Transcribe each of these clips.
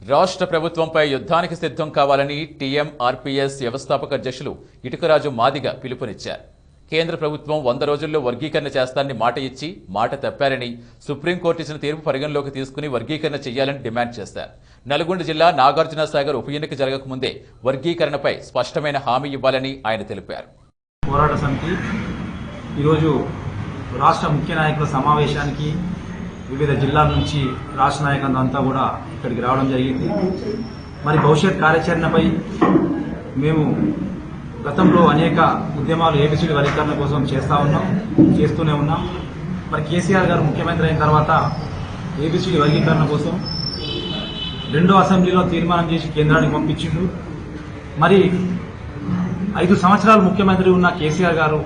రాష్ట్ర ప్రభుత్వంపై యుద్ధానికి సిద్ధం కావాలని టీఎంఆర్పీఎస్ వ్యవస్థాపక అధ్యక్షులు ఇటుకరాజు మాదిగ పిలుపునిచ్చారు. కేంద్ర ప్రభుత్వం 100 రోజుల్లో వర్గీకరణ చేస్తానని మాట ఇచ్చి మాట తప్పారని, సుప్రీంకోర్టు ఇచ్చిన తీర్పు పరిగణలోకి తీసుకుని వర్గీకరణ చేయాలని డిమాండ్ చేశారు. నల్గొండ జిల్లా నాగార్జునసాగర్ ఉప ఎన్నిక జరగకముందే వర్గీకరణపై స్పష్టమైన హామీ ఇవ్వాలని ఆయన తెలిపారు. పోరాట సమితి ఈరోజు రాష్ట్ర ముఖ్య నాయకుల సమావేశానికి వివిధ జిల్లాల నుంచి రాష్ట్ర నాయకులంతా అంతా కూడా ఇక్కడికి రావడం జరిగింది. మరి భవిష్యత్ కార్యాచరణపై మేము గతంలో అనేక ఉద్యమాలు ఏబిసిడి వర్గీకరణ కోసం చేస్తూనే ఉన్నాం. మరి కేసీఆర్ గారు ముఖ్యమంత్రి అయిన తర్వాత ఏబిసిడి వర్గీకరణ కోసం 2వ అసెంబ్లీలో తీర్మానం చేసి కేంద్రానికి పంపించిండు. మరి 5 సంవత్సరాలు ముఖ్యమంత్రి ఉన్న కేసీఆర్ గారు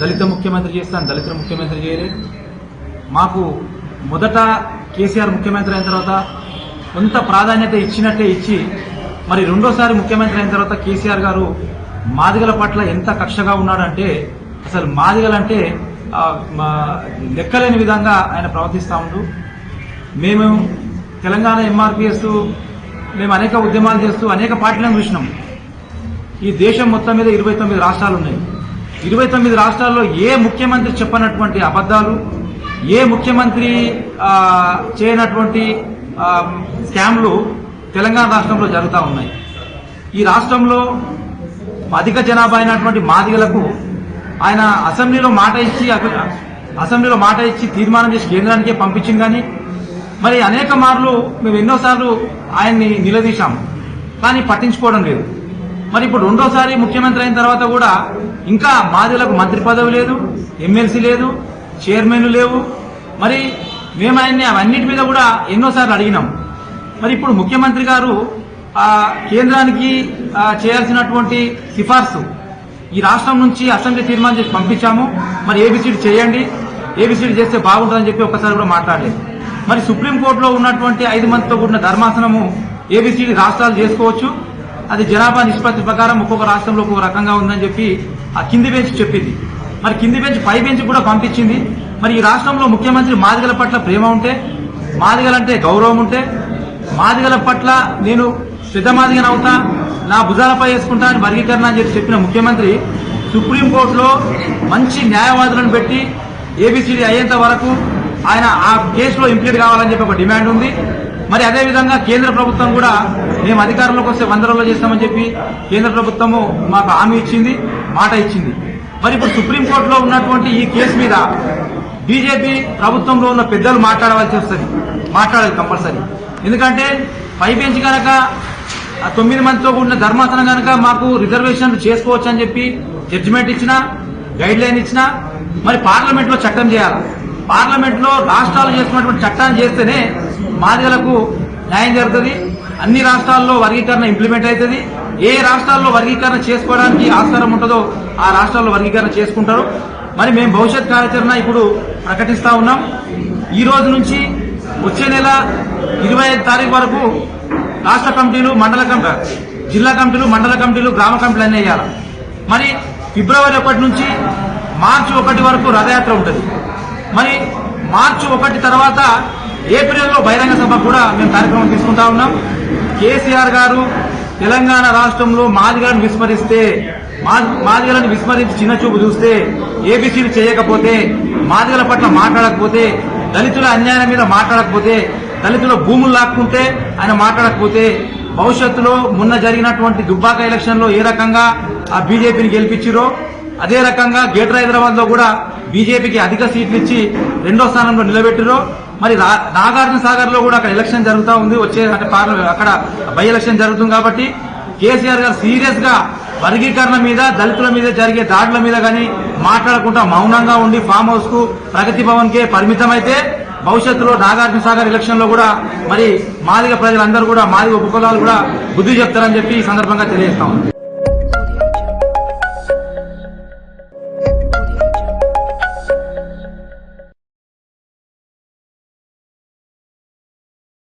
దళిత ముఖ్యమంత్రి చేస్తాను, దళితుల ముఖ్యమంత్రి చేయలేదు. మాకు మొదట కేసీఆర్ ముఖ్యమంత్రి అయిన తర్వాత కొంత ప్రాధాన్యత ఇచ్చినట్టే ఇచ్చి, మరి రెండోసారి ముఖ్యమంత్రి అయిన తర్వాత కేసీఆర్ గారు మాదిగల పట్ల ఎంత కక్షగా ఉన్నాడంటే అసలు మాదిగలంటే లెక్కలేని విధంగా ఆయన ప్రవర్తిస్తూ ఉండు. మేము తెలంగాణ ఎంఆర్పీఎస్ మేము అనేక ఉద్యమాలు చేస్తూ అనేక పార్టీలను చూసినాం. ఈ దేశం మొత్తం మీద 29 రాష్ట్రాలు ఉన్నాయి. 29 రాష్ట్రాల్లో ఏ ముఖ్యమంత్రి చెప్పనటువంటి అబద్దాలు, ఏ ముఖ్యమంత్రి చేయనటువంటి స్కామ్లు తెలంగాణ రాష్ట్రంలో జరుగుతూ ఉన్నాయి. ఈ రాష్ట్రంలో అధిక జనాభా అయినటువంటి మాదిగలకు ఆయన అసెంబ్లీలో మాట ఇచ్చి తీర్మానం చేసి కేంద్రానికే పంపించింది. కానీ మరి అనేక మార్లు మేము ఎన్నోసార్లు ఆయన్ని నిలదీశాము, కానీ పట్టించుకోవడం లేదు. మరి ఇప్పుడు రెండోసారి ముఖ్యమంత్రి అయిన తర్వాత కూడా ఇంకా మాదిగలకు మంత్రి పదవి లేదు, ఎమ్మెల్సీ లేదు, చైర్మన్లు లేవు. మరి మేము ఆయన్ని అవన్నిటి మీద కూడా ఎన్నోసార్లు అడిగినాం. మరి ఇప్పుడు ముఖ్యమంత్రి గారు కేంద్రానికి చేయాల్సినటువంటి సిఫార్సు ఈ రాష్ట్రం నుంచి అసెంబ్లీ తీర్మానం చేసి పంపించాము. మరి ఏబిసిడి చేయండి, ఏబిసిడి చేస్తే బాగుంటుందని చెప్పి ఒక్కసారి కూడా మాట్లాడలేదు. మరి సుప్రీంకోర్టులో ఉన్నటువంటి 5 మందితో కూడిన ధర్మాసనము ఏబిసిడి రాష్ట్రాలు చేసుకోవచ్చు, అది జనాభా నిష్పత్తి ప్రకారం ఒక్కొక్క రాష్ట్రంలో ఒక్కొక్క రకంగా ఉందని చెప్పి ఆ కింది బెంచ్ చెప్పింది. మరి కింది బెంచ్ పై బెంచ్ కూడా పంపించింది. మరి ఈ రాష్ట్రంలో ముఖ్యమంత్రి మాదిగల పట్ల ప్రేమ ఉంటే, మాదిగలంటే గౌరవం ఉంటే, మాదిగల పట్ల నేను పెద్ద మాదిగనవుతా, నా భుజాలపై వేసుకుంటా అని వర్గీకరణ అని చెప్పిన ముఖ్యమంత్రి సుప్రీంకోర్టులో మంచి న్యాయవాదులను పెట్టి ఏబిసిడి అయ్యేంత వరకు ఆయన ఆ కేసులో ఇంప్లీట్ కావాలని చెప్పి ఒక డిమాండ్ ఉంది. మరి అదేవిధంగా కేంద్ర ప్రభుత్వం కూడా మేము అధికారంలోకి వస్తే 100 రోజుల్లో చేస్తామని చెప్పి కేంద్ర ప్రభుత్వము మాకు హామీ ఇచ్చింది, మాట ఇచ్చింది. మరి ఇప్పుడు సుప్రీంకోర్టులో ఉన్నటువంటి ఈ కేసు మీద బీజేపీ ప్రభుత్వంలో ఉన్న పెద్దలు మాట్లాడవలసి వస్తుంది, మాట్లాడాలి కంపల్సరీ. ఎందుకంటే పై బెంచ్ కనుక 9 మందితో కూడిన ధర్మాసనం కనుక మాకు రిజర్వేషన్లు చేసుకోవచ్చు అని చెప్పి జడ్జిమెంట్ ఇచ్చినా, గైడ్ లైన్ ఇచ్చినా, మరి పార్లమెంట్ లో చట్టం చేయాలి. పార్లమెంట్ లో రాష్ట్రాలు చేసుకున్నటువంటి చట్టాన్ని చేస్తేనే మాదిగలకు న్యాయం జరుగుతుంది. అన్ని రాష్ట్రాల్లో వర్గీకరణ ఇంప్లిమెంట్ అవుతుంది. ఏ రాష్ట్రాల్లో వర్గీకరణ చేసుకోవడానికి ఆస్కారం ఉంటుందో ఆ రాష్ట్రాల్లో వర్గీకరణ చేసుకుంటారు. మరి మేము భవిష్యత్ కార్యాచరణ ఇప్పుడు ప్రకటిస్తా ఉన్నాం. ఈ రోజు నుంచి వచ్చే నెల 25 తారీఖు వరకు రాష్ట్ర కమిటీలు, మండల కమిటీ, జిల్లా కమిటీలు, మండల కమిటీలు, గ్రామ కమిటీలు అన్నీ వేయాలి. మరి ఫిబ్రవరి 1 నుంచి మార్చి 1 వరకు రథయాత్ర ఉంటుంది. మరి మార్చి 1 తర్వాత ఏప్రిల్లో బహిరంగ సభ కూడా మేము కార్యక్రమం తీసుకుంటా ఉన్నాం. కేసీఆర్ గారు తెలంగాణ రాష్ట్రంలో మాదిగలను విస్మరించి చిన్న చూపు చూస్తే, ఏబిసిడి చేయకపోతే, మాదిగల పట్ల మాట్లాడకపోతే, దళితుల అన్యాయం మీద మాట్లాడకపోతే, దళితుల భూములు లాక్కుంటే ఆయన మాట్లాడకపోతే, భవిష్యత్తులో మొన్న జరిగినటువంటి దుబ్బాక ఎలక్షన్ లో ఏ రకంగా ఆ బీజేపీని గెలిపించారో అదే రకంగా గ్రేటర్ హైదరాబాద్ లో కూడా బీజేపీకి అధిక సీట్లు ఇచ్చి 2వ స్థానంలో నిలబెట్టారో, మరి నాగార్జున సాగర్ లో కూడా అక్కడ ఎలక్షన్ జరుగుతూ ఉంది, వచ్చే అక్కడ బై ఎలక్షన్ జరుగుతుంది. కాబట్టి కేసీఆర్ గారు సీరియస్ గా వర్గీకరణ మీద, దళితుల మీద జరిగే దాడుల మీద కానీ మాట్లాడకుండా మౌనంగా ఉండి ఫామ్ హౌస్ కు, ప్రగతి భవన్ కే పరిమితమైతే భవిష్యత్తులో నాగార్జున సాగర్ ఎలక్షన్ లో కూడా మరి మాదిగ ప్రజలందరూ కూడా, మాదిగ ఉపకులాలు కూడా బుద్ధి చెప్తారని చెప్పి ఈ సందర్భంగా తెలియజేస్తాం.